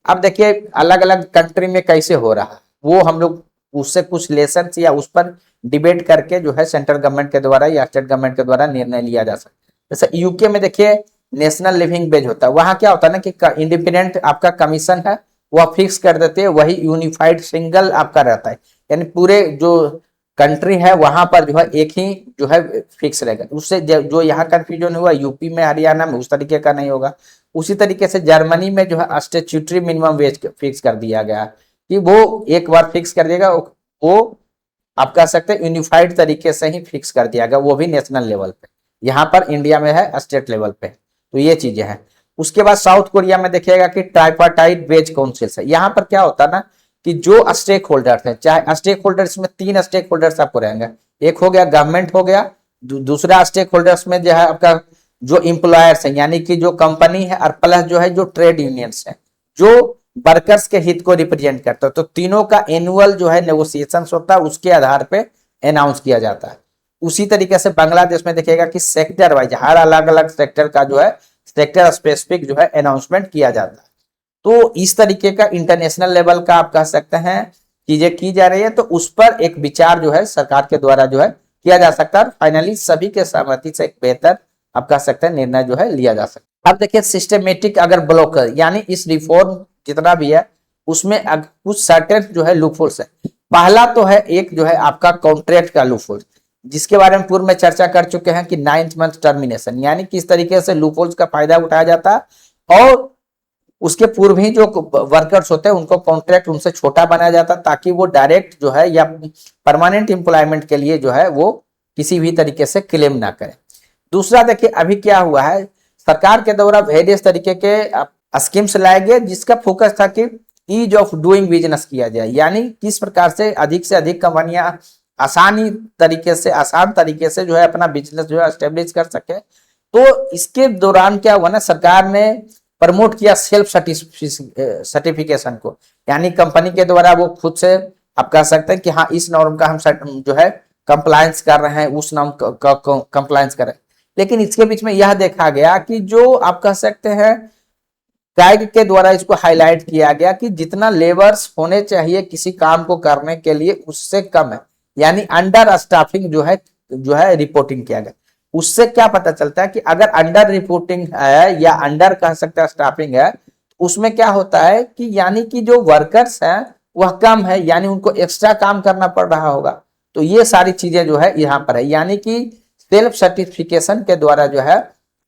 Speaker 1: अब देखिए अलग अलग कंट्री में कैसे हो रहा है, वो हम लोग उससे कुछ लेसन या उस पर डिबेट करके जो है सेंट्रल गवर्नमेंट के द्वारा या स्टेट गवर्नमेंट के द्वारा निर्णय लिया जा सकता है। जैसे यूके में देखिए नेशनल लिविंग वेज होता है। वहां क्या होता है ना कि इंडिपेंडेंट आपका कमीशन है वह फिक्स कर देते हैं, वही यूनिफाइड सिंगल आपका रहता है, यानी पूरे जो कंट्री है वहां पर जो है एक ही जो है फिक्स रहेगा। उससे जो यहाँ कंफ्यूजन हुआ यूपी में हरियाणा में उस तरीके का नहीं होगा। उसी तरीके से जर्मनी में जो है स्टैट्यूटरी मिनिमम वेज फिक्स कर दिया गया कि वो एक बार फिक्स कर देगा, वो आप कह सकते हैं यूनिफाइड तरीके से ही फिक्स कर दिया गया, वो भी नेशनल लेवल पे। यहाँ पर इंडिया में है स्टेट लेवल पे। तो ये चीजें हैं। उसके बाद साउथ कोरिया में देखिएगा कि ट्राइपार्टाइट वेज काउंसिल है। यहाँ पर क्या होता है ना कि जो स्टेक होल्डर्स है, चाहे स्टेक होल्डर्स में 3 स्टेक होल्डर्स आपको रहेंगे। एक हो गया गवर्नमेंट हो गया, दूसरा स्टेक होल्डर्स में जो है आपका जो इंप्लॉयर्स है यानी कि जो कंपनी है, और प्लस जो है जो ट्रेड यूनियंस है जो वर्कर्स के हित को रिप्रेजेंट करता है। तो तीनों का एनुअल जो है नेगोशिएशन होता है, उसके आधार पे अनाउंस किया जाता है। उसी तरीके से बांग्लादेश में देखिएगा कि सेक्टर वाइज हर अलग अलग सेक्टर का जो है सेक्टर स्पेसिफिक जो है अनाउंसमेंट किया जाता है। तो इस तरीके का इंटरनेशनल लेवल का आप कह सकते हैं चीजें की जा रही है। तो उस पर एक विचार जो है सरकार के द्वारा जो है किया जा सकता है। फाइनली सभी के सहमति से एक बेहतर आप कह सकते हैं निर्णय जो है लिया जा सकता है। अब देखिए सिस्टमेटिक अगर ब्लॉकर यानी इस रिफॉर्म जितना भी है उसमें कुछ सर्टेन जो है लूपहोल्स है। पहला तो है एक जो है आपका कॉन्ट्रैक्ट का लूपहोल, जिसके बारे में पूर्व में चर्चा कर चुके हैं कि 9th मंथ टर्मिनेशन, यानी किस तरीके से लूपहोल्स का फायदा उठाया जाता है और उसके पूर्व ही जो वर्कर्स होते हैं उनको कॉन्ट्रैक्ट उनसे छोटा बनाया जाता है, ताकि वो डायरेक्ट जो है या परमानेंट एम्प्लॉयमेंट के लिए जो है वो किसी भी तरीके से क्लेम ना करें। दूसरा देखिए अभी क्या हुआ है, सरकार के द्वारा वेरियस तरीके के स्कीम्स लाए गए जिसका फोकस था कि ईज ऑफ डूइंग बिजनेस किया जाए, यानी किस प्रकार से अधिक कंपनियां आसान तरीके से जो है अपना बिजनेस जो है एस्टेब्लिश कर सके। तो इसके दौरान क्या हुआ ना, सरकार ने प्रमोट किया सेल्फ सर्टिफिकेशन को, यानी कंपनी के द्वारा वो खुद से आप कह सकते हैं कि हाँ इस नॉर्म का हम जो है कंप्लायंस कर रहे हैं, उस नॉर्म का कंप्लायंस कर रहे हैं। लेकिन इसके बीच में यह देखा गया कि जो आप कह सकते हैं कैग के द्वारा इसको हाईलाइट किया गया कि जितना लेबर्स होने चाहिए किसी काम को करने के लिए उससे कम है, यानी अंडर स्टाफिंग जो है रिपोर्टिंग किया गया। उससे क्या पता चलता है कि अगर अंडर रिपोर्टिंग है या अंडर कह सकते हैं स्टाफिंग है, उसमें क्या होता है कि यानी कि जो वर्कर्स हैं वह कम है, यानी उनको एक्स्ट्रा काम करना पड़ रहा होगा। तो ये सारी चीजें जो है यहाँ पर है, यानी कि सेल्फ सर्टिफिकेशन के द्वारा जो है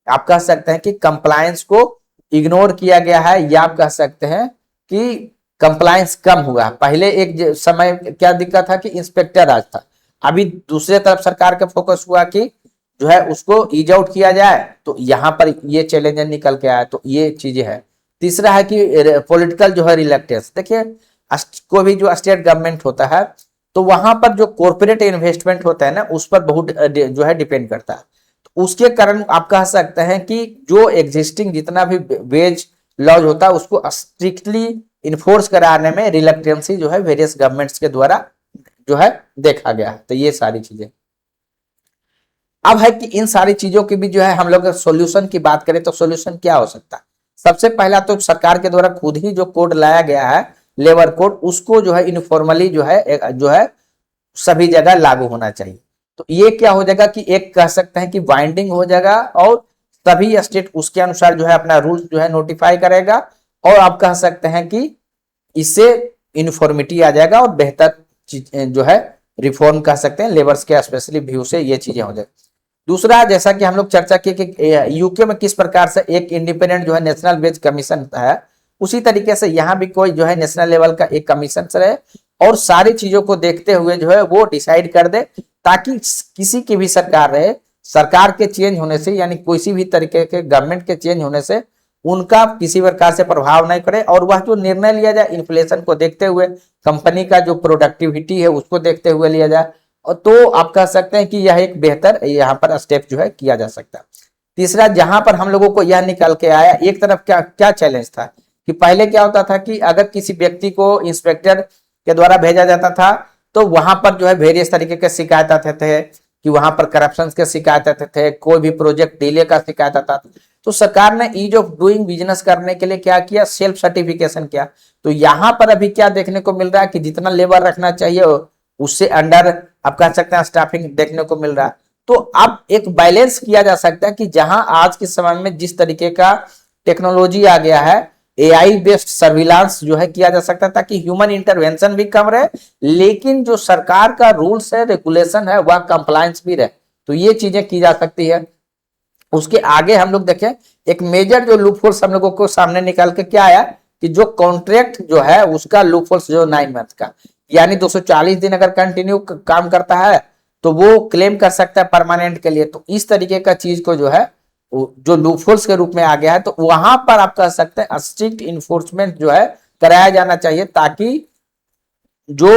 Speaker 1: आप कह सकते हैं कि कंप्लायंस को इग्नोर किया गया है, या आप कह सकते हैं कि कंप्लायंस कम हुआ। पहले एक समय क्या दिक्कत था कि इंस्पेक्टर राज था, अभी दूसरे तरफ सरकार का फोकस हुआ कि जो है उसको ईज आउट किया जाए, तो यहाँ पर ये चैलेंज निकल के आया। तो ये चीजें है। तीसरा है कि पॉलिटिकल जो है रिलेक्टेंस। देखिए कोई भी जो स्टेट गवर्नमेंट होता है तो वहां पर जो कॉर्पोरेट इन्वेस्टमेंट होता है ना उस पर बहुत जो है डिपेंड करता है। तो उसके कारण आप कह सकते हैं कि जो एग्जिस्टिंग जितना भी वेज लॉज होता है उसको स्ट्रिक्टली इन्फोर्स कराने में रिलेक्टेंसी जो है वेरियस गवर्नमेंट्स के द्वारा जो है देखा गया है। तो ये सारी चीजें अब है कि इन सारी चीजों की भी जो है हम लोग सॉल्यूशन की बात करें तो सॉल्यूशन क्या हो सकता है। सबसे पहला तो सरकार के द्वारा खुद ही जो कोड लाया गया है लेबर कोड, उसको जो है इनफॉर्मली जो है सभी जगह लागू होना चाहिए। तो ये क्या हो जाएगा कि एक कह सकते हैं कि बाइंडिंग हो जाएगा और सभी स्टेट उसके अनुसार जो है अपना रूल्स जो है नोटिफाई करेगा, और आप कह सकते हैं कि इससे यूनिफॉर्मिटी आ जाएगा और बेहतर जो है रिफॉर्म कह सकते हैं लेबर्स के स्पेशली व्यू से ये चीजें हो जाएगी। दूसरा जैसा कि हम लोग चर्चा किए कि यूके में किस प्रकार से एक इंडिपेंडेंट जो है नेशनल वेज कमीशन है, उसी तरीके से यहाँ भी कोई जो है नेशनल लेवल का एक कमीशन रहे और सारी चीजों को देखते हुए जो है वो डिसाइड कर दे, ताकि किसी की भी सरकार रहे, सरकार के चेंज होने से यानी किसी भी तरीके के गवर्नमेंट के चेंज होने से उनका किसी प्रकार से प्रभाव नहीं पड़े, और वह जो निर्णय लिया जाए इन्फ्लेशन को देखते हुए, कंपनी का जो प्रोडक्टिविटी है उसको देखते हुए लिया जाए। और तो आप कह सकते हैं कि यह एक बेहतर यहाँ पर स्टेप जो है किया जा सकता है। तीसरा जहां पर हम लोगों को यह निकल के आया, एक तरफ क्या क्या चैलेंज था कि पहले क्या होता था कि अगर किसी व्यक्ति को इंस्पेक्टर के द्वारा भेजा जाता था तो वहां पर जो है वेरियस तरीके के शिकायत आते थे कि वहां पर करप्शन के शिकायत आते थे, कोई भी प्रोजेक्ट डिले का शिकायत आता था। तो सरकार ने ईज ऑफ डूइंग बिजनेस करने के लिए क्या किया, सेल्फ सर्टिफिकेशन किया। तो यहाँ पर अभी क्या देखने को मिल रहा है कि जितना लेबर रखना चाहिए उससे अंडर आप कह सकते हैं स्टाफिंग देखने को मिल रहा है। तो अब एक बैलेंस किया जा सकता है कि जहां आज के समय में जिस तरीके का टेक्नोलॉजी आ गया है, एआई बेस्ड सर्विलांस जो है किया जा सकता है ताकि ह्यूमन इंटरवेंशन भी कम रहे, लेकिन जो सरकार का रूल्स है रेगुलेशन है वह कंप्लायंस भी रहे। तो ये चीजें की जा सकती है। उसके आगे हम लोग देखें एक मेजर जो लूपहोल्स हम लोगों को सामने निकाल के क्या आया कि जो कॉन्ट्रैक्ट जो है उसका लूपहोल्स जो 9 मंथ का यानी 240 दिन अगर कंटिन्यू काम करता है तो वो क्लेम कर सकता है परमानेंट के लिए। तो इस तरीके का चीज को जो है जो लूपहोल्स के रूप में आ गया है, तो वहां पर आप कह सकते हैं स्ट्रिक्ट इन्फोर्समेंट जो है कराया जाना चाहिए ताकि जो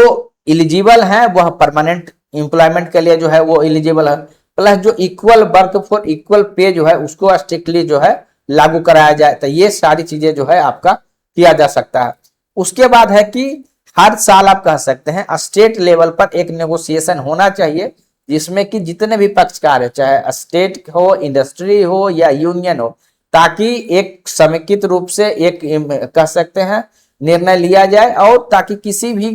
Speaker 1: एलिजिबल है वह परमानेंट एम्प्लॉयमेंट के लिए जो है वो एलिजिबल है, प्लस जो equal work for equal pay जो है उसको स्ट्रिक्टली जो है लागू कराया जाए। तो ये सारी चीजें जो है आपका किया जा सकता है। उसके बाद है कि हर साल आप कह सकते हैं स्टेट लेवल पर एक नेगोशिएशन होना चाहिए जिसमें कि जितने भी पक्षकार है, चाहे स्टेट हो, इंडस्ट्री हो या यूनियन हो, ताकि एक समेकित रूप से एक कह सकते हैं निर्णय लिया जाए, और ताकि किसी भी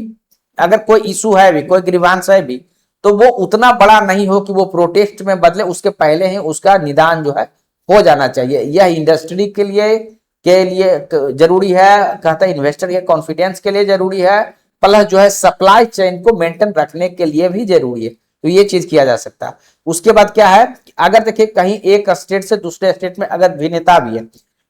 Speaker 1: अगर कोई इशू है भी, कोई ग्रीवांस है भी, तो वो उतना बड़ा नहीं हो कि वो प्रोटेस्ट में बदले, उसके पहले ही उसका निदान जो है हो जाना चाहिए। यह इंडस्ट्री के लिए जरूरी है, कहता है इन्वेस्टर के कॉन्फिडेंस के लिए जरूरी है, प्लस जो है सप्लाई चेन को मेंटेन रखने के लिए भी जरूरी है। तो ये चीज किया जा सकता है। उसके बाद क्या है, अगर देखिए कहीं एक स्टेट से दूसरे स्टेट में अगर भिन्नता भी है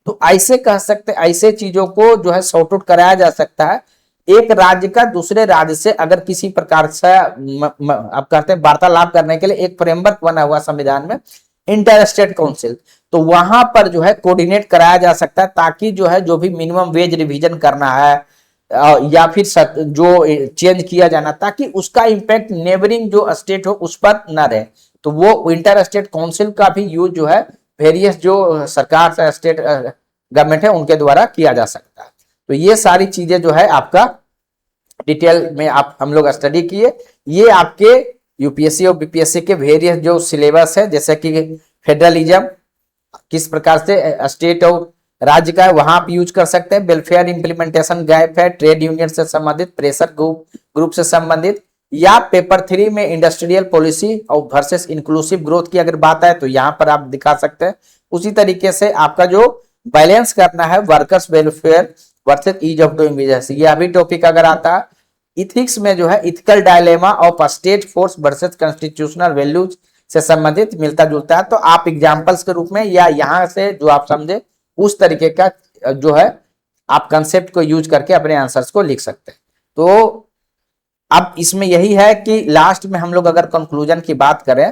Speaker 1: तो ऐसे कह सकते हैं ऐसे चीजों को जो है सॉर्ट आउट कराया जा सकता है। एक राज्य का दूसरे राज्य से अगर किसी प्रकार से आप कहते हैं वार्तालाप करने के लिए एक फ्रेमवर्क बना हुआ संविधान में, इंटर स्टेट काउंसिल, तो वहां पर जो है कोऑर्डिनेट कराया जा सकता है ताकि जो है जो भी मिनिमम वेज रिवीजन करना है या फिर जो चेंज किया जाना, ताकि उसका इंपैक्ट नेबरिंग जो स्टेट हो उस पर ना रहे। तो वो इंटर स्टेट काउंसिल का भी यूज जो है वेरियस जो सरकार स्टेट गवर्नमेंट है उनके द्वारा किया जा सकता है। तो ये सारी चीजें जो है आपका डिटेल में आप हम लोग स्टडी किए। ये आपके यूपीएससी और बीपीएससी के वेरियस जो सिलेबस है, जैसे कि फेडरलिज्म किस प्रकार से स्टेट और राज्य का है वहां आप यूज कर सकते हैं। वेलफेयर इंप्लीमेंटेशन गैप है, ट्रेड यूनियन से संबंधित, प्रेशर ग्रुप से संबंधित, या पेपर 3 में इंडस्ट्रियल पॉलिसी और वर्सेस इंक्लूसिव ग्रोथ की अगर बात है तो यहाँ पर आप दिखा सकते हैं। उसी तरीके से आपका जो बैलेंस करना है workers welfare versus ease of doing business, यह भी टॉपिक अगर आता है। इथिक्स में जो है ethical dilemma of state force versus constitutional values से संबंधित मिलता जुलता है। तो आप एग्जांपल्स के रूप में या यहाँ से जो आप समझे उस तरीके का जो है आप कंसेप्ट को यूज करके अपने आंसर्स को लिख सकते हैं। तो अब इसमें यही है कि लास्ट में हम लोग अगर कंक्लूजन की बात करें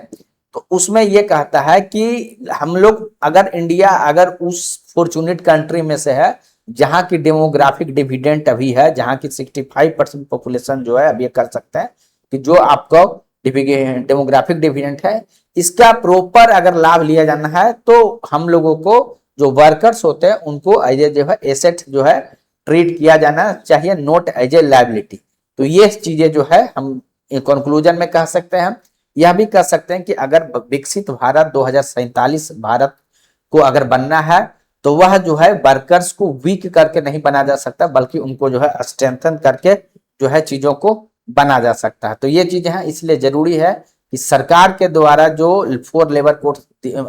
Speaker 1: तो उसमें ये कहता है कि हम लोग अगर इंडिया अगर उस फॉर्चुनेट कंट्री में से है जहां की डेमोग्राफिक डिविडेंट अभी है, जहां की 65% पॉपुलेशन जो है अब ये कर सकते हैं कि जो आपको डेमोग्राफिक डिविडेंट है इसका प्रॉपर अगर लाभ लिया जाना है तो हम लोगों को जो वर्कर्स होते हैं उनको एज ए जो है एसेट जो है ट्रीट किया जाना चाहिए, नॉट एज ए लायबिलिटी। तो ये चीजें जो है हम कंक्लूजन में कह सकते हैं। यह भी कह सकते हैं कि अगर विकसित भारत 2047 भारत को अगर बनना है तो वह जो है वर्कर्स को वीक करके नहीं बना जा सकता, बल्कि उनको जो है स्ट्रेंथन करके जो है चीजों को बना जा सकता है। तो ये चीजें हैं, इसलिए जरूरी है कि सरकार के द्वारा जो 4 लेबर कोड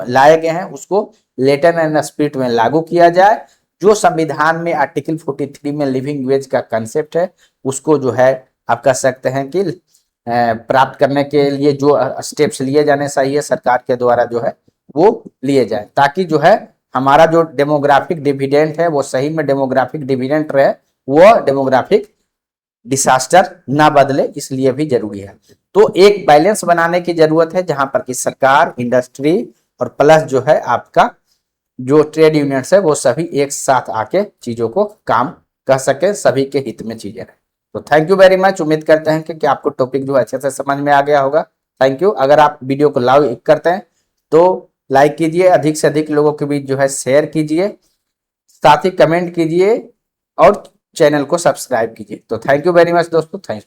Speaker 1: लाए गए हैं उसको लेटर एंड स्पिरिट में लागू किया जाए। जो संविधान में आर्टिकल 43 में लिविंग वेज का कंसेप्ट है उसको जो है आप कह सकते हैं कि प्राप्त करने के लिए जो स्टेप्स लिए जाने चाहिए सरकार के द्वारा जो है वो लिए जाए, ताकि जो है हमारा जो डेमोग्राफिक डिविडेंट है वो सही में डेमोग्राफिक डिविडेंट रहे, वो डेमोग्राफिक डिसास्टर ना बदले, इसलिए भी जरूरी है। तो एक बैलेंस बनाने की जरूरत है जहां पर कि सरकार, इंडस्ट्री और प्लस जो है आपका जो ट्रेड यूनियंस है वो सभी एक साथ आके चीजों को काम कर सके, सभी के हित में चीजें रहे। तो थैंक यू वेरी मच। उम्मीद करते हैं कि आपको टॉपिक जो अच्छे से समझ में आ गया होगा। Thank you. अगर आप वीडियो को लाइक करते हैं तो लाइक कीजिए, अधिक से अधिक लोगों के बीच जो है शेयर कीजिए, साथ ही कमेंट कीजिए और चैनल को सब्सक्राइब कीजिए। तो थैंक यू वेरी मच दोस्तों, थैंक यू।